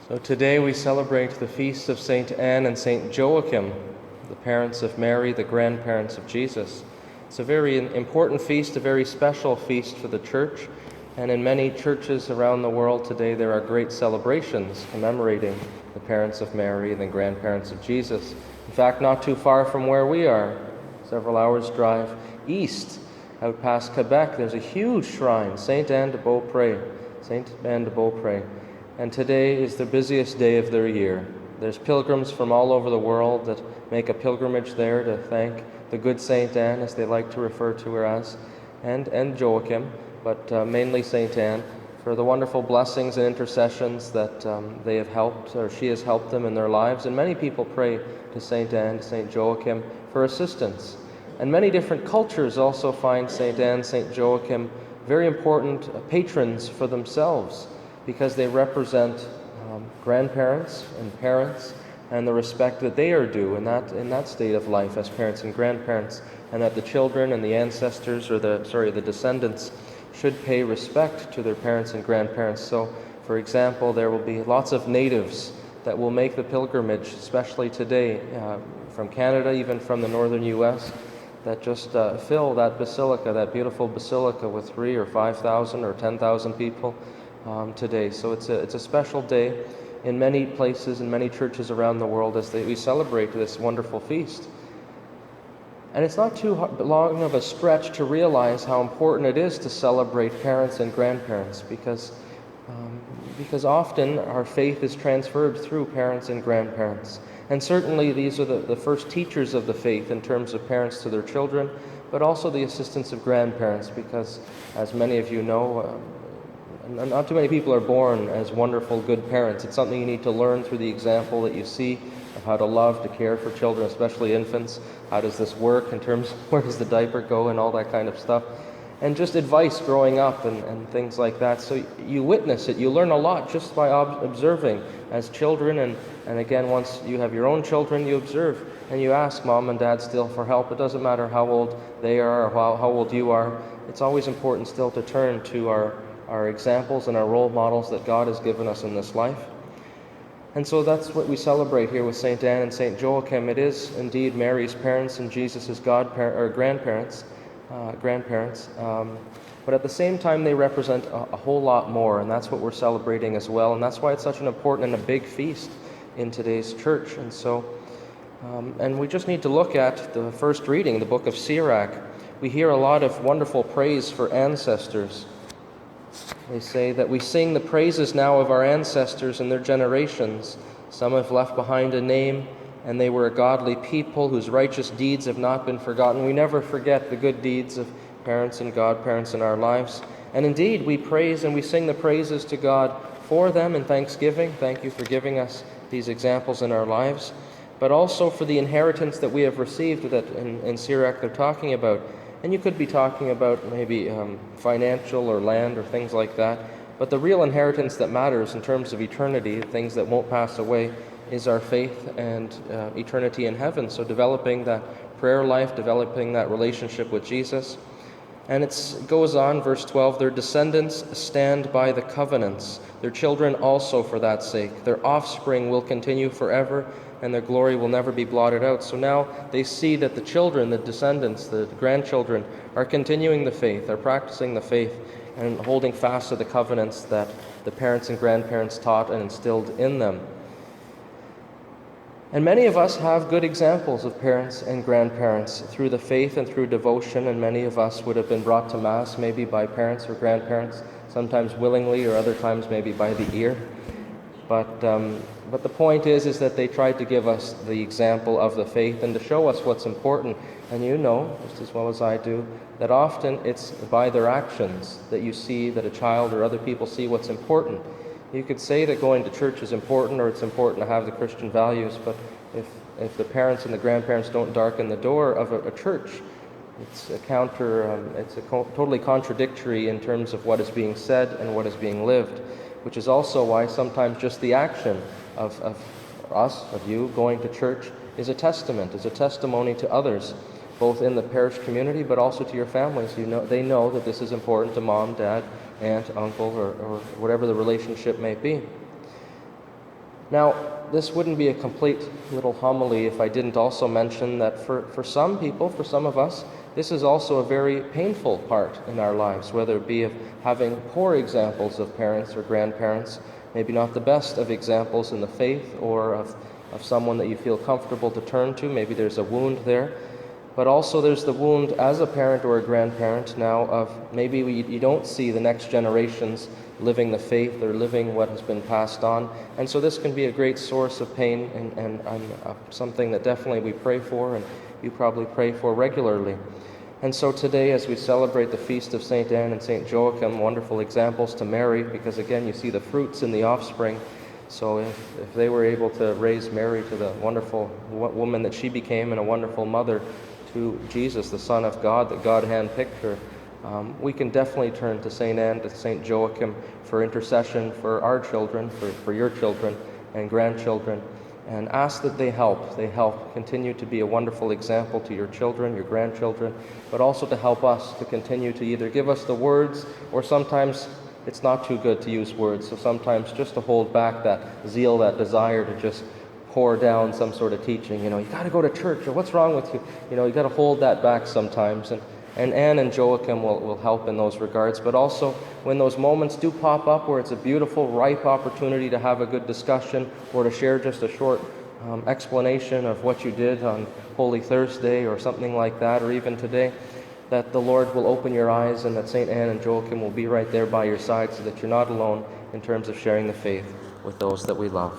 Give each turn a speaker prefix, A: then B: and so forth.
A: So today we celebrate the feast of St. Anne and St. Joachim, the parents of Mary, the grandparents of Jesus. It's a very important feast, a very special feast for the Church, and in many churches around the world today there are great celebrations commemorating the parents of Mary and the grandparents of Jesus. In fact, not too far from where we are, several hours' drive east, out past Quebec, there's a huge shrine, St. Anne de Beaupré, St. Anne de Beaupré. And today is the busiest day of their year. There's pilgrims from all over the world that make a pilgrimage there to thank the good St. Anne, as they like to refer to her as, and Joachim, but mainly St. Anne, for the wonderful blessings and intercessions that they have helped, or she has helped them in their lives. And many people pray to St. Anne, to St. Joachim for assistance. And many different cultures also find St. Anne, St. Joachim very important patrons for themselves, because they represent grandparents and parents and the respect that they are due in that state of life as parents and grandparents, and that the children and the ancestors, or the descendants, should pay respect to their parents and grandparents. So, for example, there will be lots of natives that will make the pilgrimage, especially today, from Canada, even from the northern U.S., that just fill that basilica, that beautiful basilica, with 3,000 or 5,000 or 10,000 people today. So it's a special day in many places, in many churches around the world, as we celebrate this wonderful feast. And it's not too long of a stretch to realize how important it is to celebrate parents and grandparents, because often our faith is transferred through parents and grandparents. And certainly these are the first teachers of the faith in terms of parents to their children, but also the assistance of grandparents, because, as many of you know, not too many people are born as wonderful, good parents. It's something you need to learn through the example that you see of how to love, to care for children, especially infants. How does this work in terms of where does the diaper go and all that kind of stuff. And just advice growing up and things like that. So you witness it. You learn a lot just by observing as children. And again, once you have your own children, you observe. And you ask mom and dad still for help. It doesn't matter how old they are or how old you are. It's always important still to turn to our examples and our role models that God has given us in this life. And so that's what we celebrate here with St. Anne and St. Joachim. It is indeed Mary's parents and Jesus' grandparents. But at the same time, they represent a whole lot more, and that's what we're celebrating as well. And that's why it's such an important and a big feast in today's church. And so, and we just need to look at the first reading, the book of Sirach. We hear a lot of wonderful praise for ancestors. They say that we sing the praises now of our ancestors and their generations. Some have left behind a name, and they were a godly people whose righteous deeds have not been forgotten. We never forget the good deeds of parents and godparents in our lives. And indeed, we praise and we sing the praises to God for them in thanksgiving. Thank you for giving us these examples in our lives. But also for the inheritance that we have received that in Sirach they're talking about. And you could be talking about maybe financial or land or things like that. But the real inheritance that matters in terms of eternity, things that won't pass away, is our faith and eternity in heaven. So developing that prayer life, developing that relationship with Jesus. And it goes on, verse 12, their descendants stand by the covenants, their children also for that sake. Their offspring will continue forever, and their glory will never be blotted out. So now they see that the children, the descendants, the grandchildren, are continuing the faith, are practicing the faith, and holding fast to the covenants that the parents and grandparents taught and instilled in them. And many of us have good examples of parents and grandparents through the faith and through devotion, and many of us would have been brought to Mass maybe by parents or grandparents, sometimes willingly or other times maybe by the ear. But the point is that they tried to give us the example of the faith and to show us what's important. And you know, just as well as I do, that often it's by their actions that you see that a child or other people see what's important. You could say that going to church is important, or it's important to have the Christian values, but if the parents and the grandparents don't darken the door of a church, it's totally contradictory in terms of what is being said and what is being lived, which is also why sometimes just the action of us, of you, going to church is a testament, is a testimony to others, both in the parish community but also to your families. They know that this is important to mom, dad, aunt, uncle, or whatever the relationship may be. Now, this wouldn't be a complete little homily if I didn't also mention that for some people, for some of us, this is also a very painful part in our lives, whether it be of having poor examples of parents or grandparents, maybe not the best of examples in the faith, or of someone that you feel comfortable to turn to. Maybe there's a wound there. But also there's the wound as a parent or a grandparent now of maybe you don't see the next generations living the faith or living what has been passed on. And so this can be a great source of pain and something that definitely we pray for, and you probably pray for regularly. And so today, as we celebrate the feast of St. Anne and St. Joachim, wonderful examples to Mary, because again you see the fruits in the offspring. So if they were able to raise Mary to the wonderful woman that she became and a wonderful mother to Jesus, the Son of God, that God handpicked her, we can definitely turn to St. Anne, to St. Joachim for intercession for our children, for your children and grandchildren, and ask that they help continue to be a wonderful example to your children, your grandchildren, but also to help us to continue to either give us the words, or sometimes it's not too good to use words, so sometimes just to hold back that zeal, that desire to just pour down some sort of teaching. You got to go to church, or what's wrong with you? You got to hold that back sometimes. And Anne and Joachim will help in those regards. But also, when those moments do pop up where it's a beautiful, ripe opportunity to have a good discussion, or to share just a short explanation of what you did on Holy Thursday or something like that, or even today, that the Lord will open your eyes, and that St. Anne and Joachim will be right there by your side, so that you're not alone in terms of sharing the faith with those that we love.